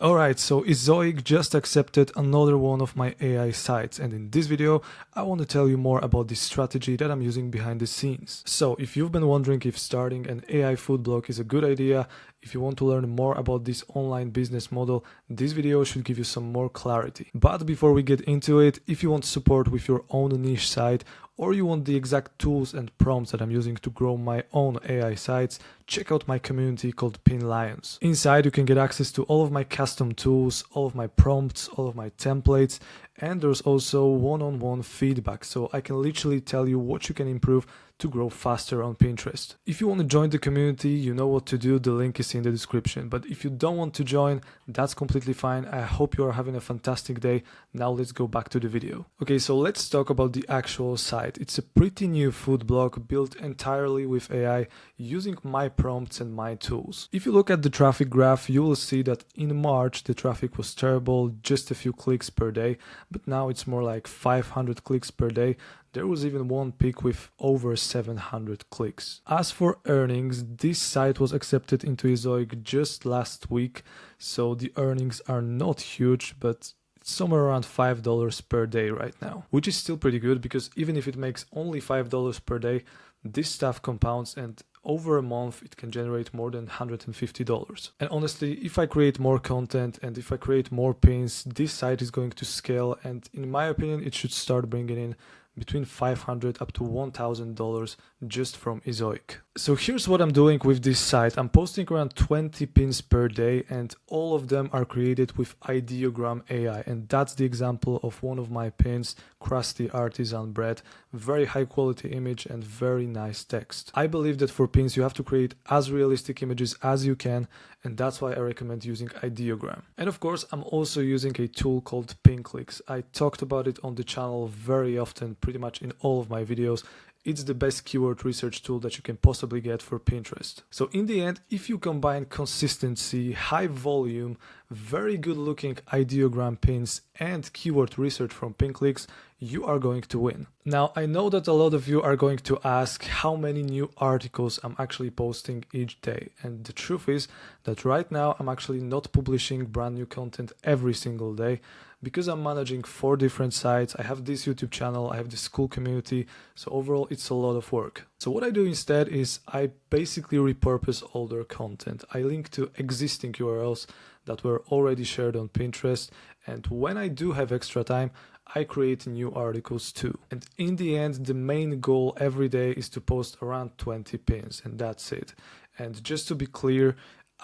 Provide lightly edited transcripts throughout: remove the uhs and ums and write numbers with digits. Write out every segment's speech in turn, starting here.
Alright, so Ezoic just accepted another one of my AI sites, and in this video I want to tell you more about the strategy that I'm using behind the scenes. So if you've been wondering if starting an AI food blog is a good idea, if you want to learn more about this online business model, this video should give you some more clarity. But before we get into it, if you want support with your own niche site, or you want the exact tools and prompts that I'm using to grow my own AI sites, check out my community called Pin Lions. Inside you can get access to all of my custom tools, all of my prompts, all of my templates, and there's also one-on-one feedback, so I can literally tell you what you can improve to grow faster on Pinterest. If you want to join the community, you know what to do, the link is in the description. But if you don't want to join, that's completely fine. I hope you are having a fantastic day. Now let's go back to the video. Okay, so let's talk about the actual site. It's a pretty new food blog built entirely with AI using my prompts and my tools. If you look at the traffic graph, you will see that in March the traffic was terrible, just a few clicks per day, but now it's more like 500 clicks per day. There was even one peak with over 700 clicks. As for earnings, this site was accepted into Ezoic just last week, so the earnings are not huge, but it's somewhere around $5 per day right now, which is still pretty good because even if it makes only $5 per day, this stuff compounds and over a month it can generate more than $150. And honestly, if I create more content and if I create more pins, this site is going to scale, and in my opinion it should start bringing in between $500 up to $1,000 just from Ezoic. So here's what I'm doing with this site. I'm posting around 20 pins per day, and all of them are created with Ideogram AI, and that's the example of one of my pins, crusty artisan bread, very high quality image and very nice text. I believe that for pins you have to create as realistic images as you can, and that's why I recommend using Ideogram. And of course I'm also using a tool called PinClicks. I talked about it on the channel very often, pretty much in all of my videos. It's the best keyword research tool that you can possibly get for Pinterest. So in the end, if you combine consistency, high volume, very good looking ideogram pins and keyword research from PinClicks, you are going to win. Now, I know that a lot of you are going to ask how many new articles I'm actually posting each day. And the truth is that right now I'm actually not publishing brand new content every single day, because I'm managing 4 different sites. I have this YouTube channel, I have this school community, so overall it's a lot of work. So what I do instead is I basically repurpose older content. I link to existing URLs that were already shared on Pinterest, and when I do have extra time, I create new articles too. And in the end, the main goal every day is to post around 20 pins, and that's it. And just to be clear,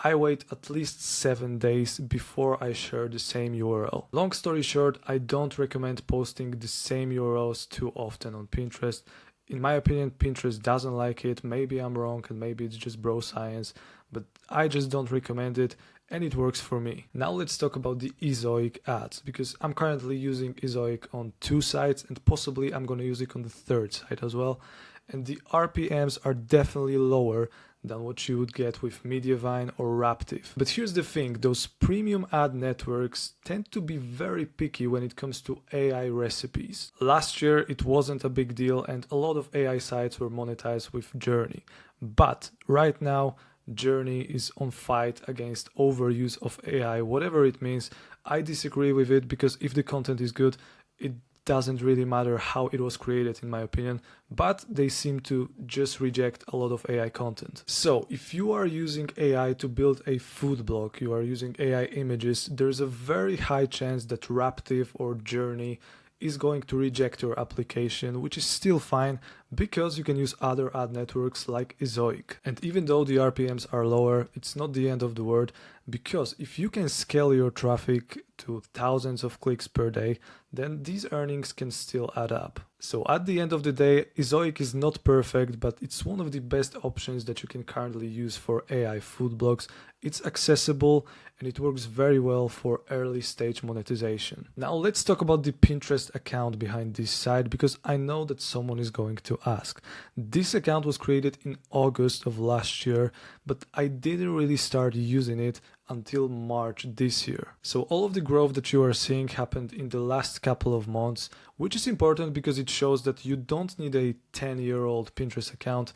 I wait at least 7 days before I share the same URL. Long story short, I don't recommend posting the same URLs too often on Pinterest. In my opinion, Pinterest doesn't like it. Maybe I'm wrong and maybe it's just bro science, but I just don't recommend it, and it works for me. Now let's talk about the Ezoic ads, because I'm currently using Ezoic on 2 sites and possibly I'm going to use it on the 3rd site as well. And the RPMs are definitely lower than what you would get with Mediavine or Raptive. But here's the thing, those premium ad networks tend to be very picky when it comes to AI recipes. Last year it wasn't a big deal and a lot of AI sites were monetized with Journey. But right now Journey is on fight against overuse of AI, whatever it means. I disagree with it, because if the content is good, it doesn't really matter how it was created, in my opinion, but they seem to just reject a lot of AI content. So if you are using AI to build a food blog, you are using AI images, there's a very high chance that Raptive or Journey is going to reject your application, which is still fine because you can use other ad networks like Ezoic. And even though the RPMs are lower, it's not the end of the world, because if you can scale your traffic to thousands of clicks per day, then these earnings can still add up. So at the end of the day, Ezoic is not perfect, but it's one of the best options that you can currently use for AI food blogs. It's accessible and it works very well for early stage monetization. Now let's talk about the Pinterest account behind this site, because I know that someone is going to ask. This account was created in August of last year, but I didn't really start using it until March this year. So all of the growth that you are seeing happened in the last couple of months, which is important because it shows that you don't need a 10-year-old Pinterest account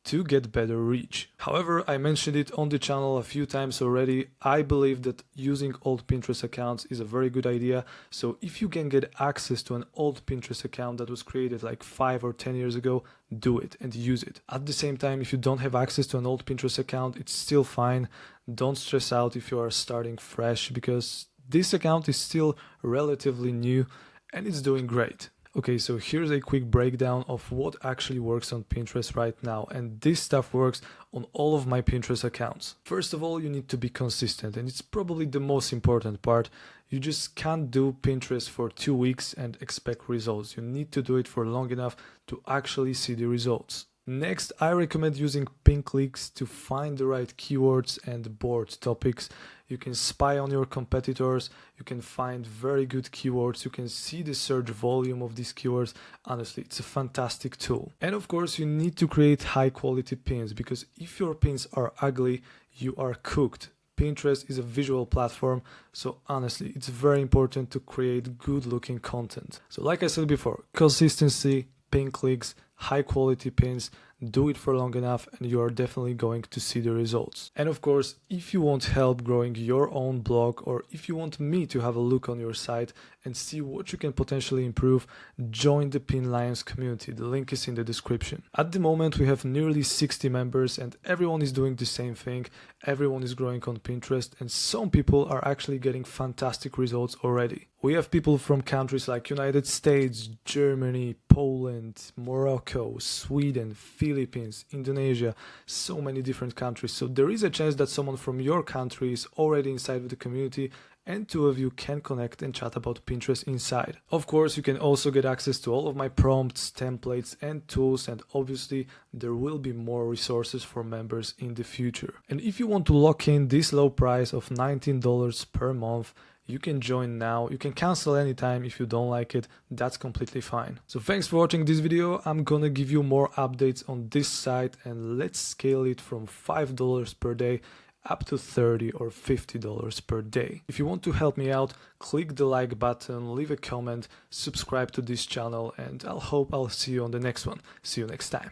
to get better reach. However, I mentioned it on the channel a few times already. I believe that using old Pinterest accounts is a very good idea. So if you can get access to an old Pinterest account that was created like 5 or 10 years ago, do it and use it. At the same time, if you don't have access to an old Pinterest account, it's still fine. Don't stress out if you are starting fresh, because this account is still relatively new and it's doing great. Okay, so here's a quick breakdown of what actually works on Pinterest right now, and this stuff works on all of my Pinterest accounts. First of all, you need to be consistent, and it's probably the most important part. You just can't do Pinterest for 2 weeks and expect results. You need to do it for long enough to actually see the results. Next, I recommend using pin clicks to find the right keywords and board topics. You can spy on your competitors, you can find very good keywords, you can see the search volume of these keywords. Honestly, it's a fantastic tool. And of course, you need to create high quality pins, because if your pins are ugly, you are cooked. Pinterest is a visual platform, so honestly, it's very important to create good looking content. So like I said before, consistency, pin clicks, high quality pins, do it for long enough and you are definitely going to see the results. And of course, if you want help growing your own blog, or if you want me to have a look on your site and see what you can potentially improve, join the Pin Lions community. The link is in the description. At the moment, we have nearly 60 members and everyone is doing the same thing. Everyone is growing on Pinterest and some people are actually getting fantastic results already. We have people from countries like United States, Germany, Poland, Morocco, Sweden, Philippines, Indonesia, so many different countries. So there is a chance that someone from your country is already inside of the community and two of you can connect and chat about Pinterest inside. Of course, you can also get access to all of my prompts, templates and tools, and obviously there will be more resources for members in the future. And if you want to lock in this low price of $19 per month, you can join now. You can cancel anytime if you don't like it. That's completely fine. So thanks for watching this video. I'm gonna give you more updates on this site and let's scale it from $5 per day up to $30 or $50 per day. If you want to help me out, click the like button, leave a comment, subscribe to this channel, and I'll see you on the next one. See you next time.